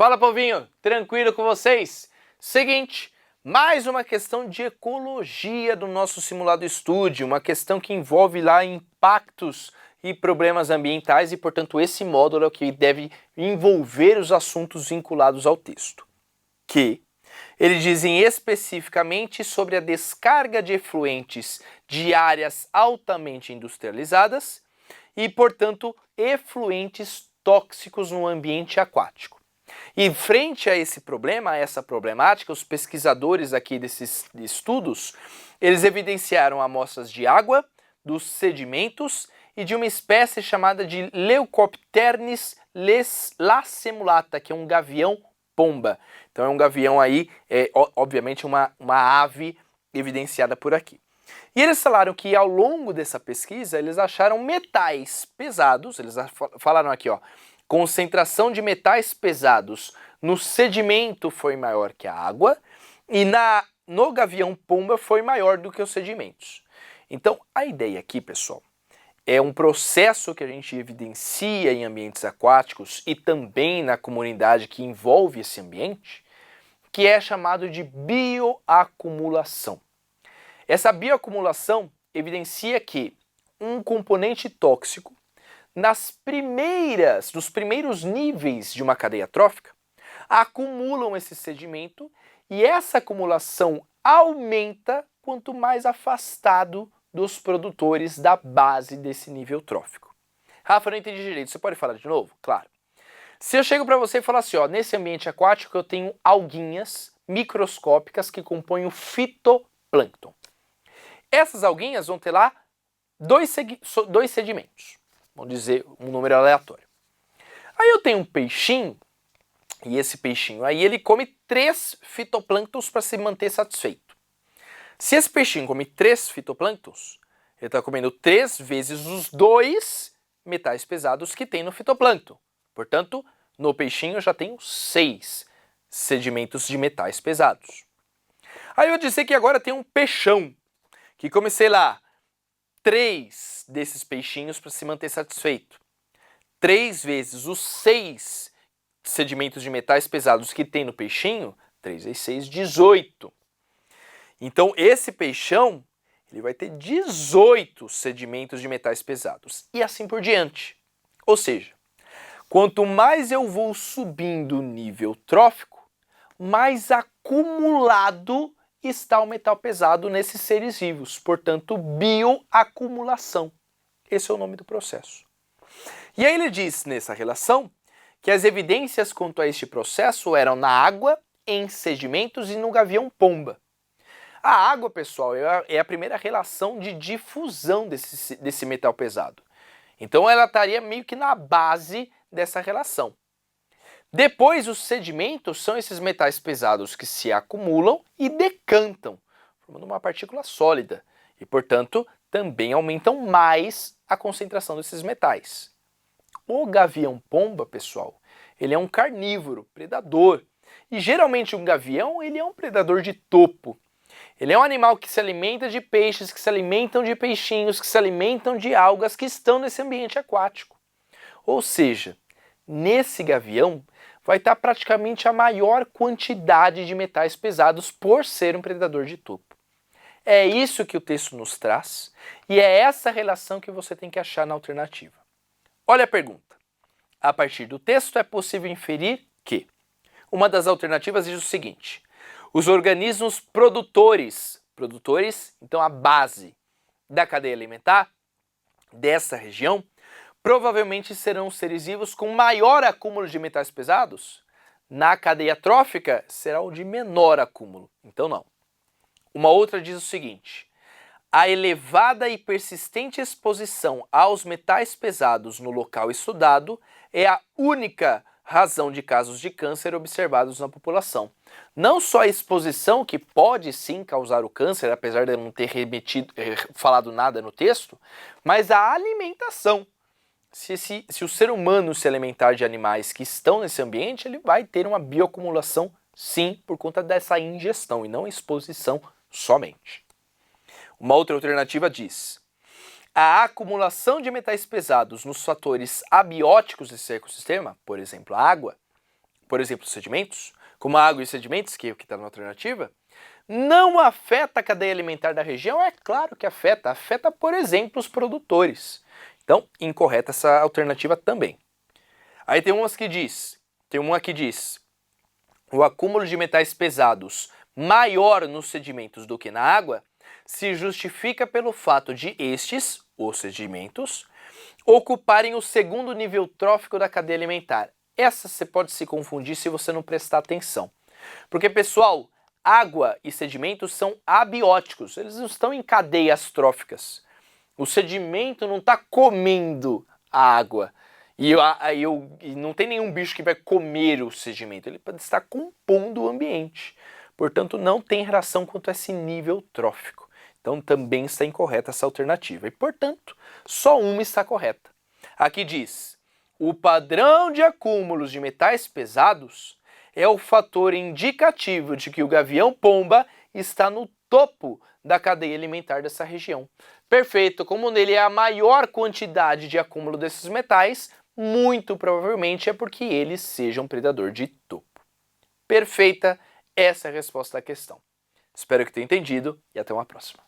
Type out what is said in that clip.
Fala, povinho, tranquilo com vocês? Seguinte, mais uma questão de ecologia do nosso simulado estúdio, uma questão que envolve lá impactos e problemas ambientais e, portanto, esse módulo é o que deve envolver os assuntos vinculados ao texto. Que eles dizem especificamente sobre a descarga de efluentes de áreas altamente industrializadas e, portanto, efluentes tóxicos no ambiente aquático. E frente a esse problema, a essa problemática, os pesquisadores aqui desses estudos, eles evidenciaram amostras de água, dos sedimentos e de uma espécie chamada de Leucopternis lacemulata, que é um gavião-pomba. Então é um gavião aí, obviamente uma ave evidenciada por aqui. E eles falaram que ao longo dessa pesquisa, eles acharam metais pesados, eles falaram aqui, ó, concentração de metais pesados no sedimento foi maior que a água e no gavião-pomba foi maior do que os sedimentos. Então, a ideia aqui, pessoal, é um processo que a gente evidencia em ambientes aquáticos e também na comunidade que envolve esse ambiente, que é chamado de bioacumulação. Essa bioacumulação evidencia que um componente tóxico nos primeiros níveis de uma cadeia trófica, acumulam esse sedimento e essa acumulação aumenta quanto mais afastado dos produtores da base desse nível trófico. Rafa, não entendi direito, você pode falar de novo? Claro. Se eu chego para você e falar assim, ó, nesse ambiente aquático eu tenho alguinhas microscópicas que compõem o fitoplâncton. Essas alguinhas vão ter lá dois sedimentos. Vamos dizer um número aleatório. Aí eu tenho um peixinho, e esse peixinho aí ele come 3 fitoplânctons para se manter satisfeito. Se esse peixinho come 3 fitoplânctons, ele está comendo 3 vezes os 2 metais pesados que tem no fitoplâncton. Portanto, no peixinho eu já tenho 6 sedimentos de metais pesados. Aí eu vou dizer que agora tem um peixão, que come, sei lá, 3 desses peixinhos para se manter satisfeito. 3 vezes os 6 sedimentos de metais pesados que tem no peixinho, 3 vezes 6, 18. Então esse peixão ele vai ter 18 sedimentos de metais pesados e assim por diante. Ou seja, quanto mais eu vou subindo o nível trófico, mais acumulado está o metal pesado nesses seres vivos, portanto, bioacumulação. Esse é o nome do processo. E aí ele diz nessa relação que as evidências quanto a este processo eram na água, em sedimentos e no gavião-pomba. A água, pessoal, é a primeira relação de difusão desse metal pesado. Então ela estaria meio que na base dessa relação. Depois, os sedimentos são esses metais pesados que se acumulam e decantam, formando uma partícula sólida e, portanto, também aumentam mais a concentração desses metais. O gavião-pomba, pessoal, ele é um carnívoro, predador. E geralmente um gavião ele é um predador de topo. Ele é um animal que se alimenta de peixes, que se alimentam de peixinhos, que se alimentam de algas que estão nesse ambiente aquático. Ou seja, nesse gavião vai estar praticamente a maior quantidade de metais pesados por ser um predador de topo. É isso que o texto nos traz e é essa relação que você tem que achar na alternativa. Olha a pergunta. A partir do texto é possível inferir que uma das alternativas diz o seguinte: os organismos produtores, então a base da cadeia alimentar dessa região, provavelmente serão seres vivos com maior acúmulo de metais pesados. Na cadeia trófica, será o de menor acúmulo. Então, não. Uma outra diz o seguinte: a elevada e persistente exposição aos metais pesados no local estudado é a única razão de casos de câncer observados na população. Não só a exposição, que pode sim causar o câncer, apesar de eu não ter falado nada no texto, mas a alimentação. Se o ser humano se alimentar de animais que estão nesse ambiente, ele vai ter uma bioacumulação, sim, por conta dessa ingestão e não exposição somente. Uma outra alternativa diz: a acumulação de metais pesados nos fatores abióticos desse ecossistema, por exemplo, a água, por exemplo, os sedimentos, como a água e sedimentos, que é o que está na alternativa, não afeta a cadeia alimentar da região? É claro que afeta. Afeta, por exemplo, os produtores. Então, incorreta essa alternativa também. Aí tem uma que diz, o acúmulo de metais pesados maior nos sedimentos do que na água se justifica pelo fato de estes, os sedimentos, ocuparem o segundo nível trófico da cadeia alimentar. Essa você pode se confundir se você não prestar atenção. Porque, pessoal, água e sedimentos são abióticos, eles não estão em cadeias tróficas. O sedimento não está comendo a água. E não tem nenhum bicho que vai comer o sedimento, ele pode estar compondo o ambiente. Portanto, não tem relação quanto a esse nível trófico. Então, também está incorreta essa alternativa. E, portanto, só uma está correta. Aqui diz, o padrão de acúmulos de metais pesados é o fator indicativo de que o gavião-pomba está no topo da cadeia alimentar dessa região. Perfeito, como nele é a maior quantidade de acúmulo desses metais, muito provavelmente é porque eles sejam predador de topo. Perfeita, essa é a resposta da questão. Espero que tenha entendido e até uma próxima.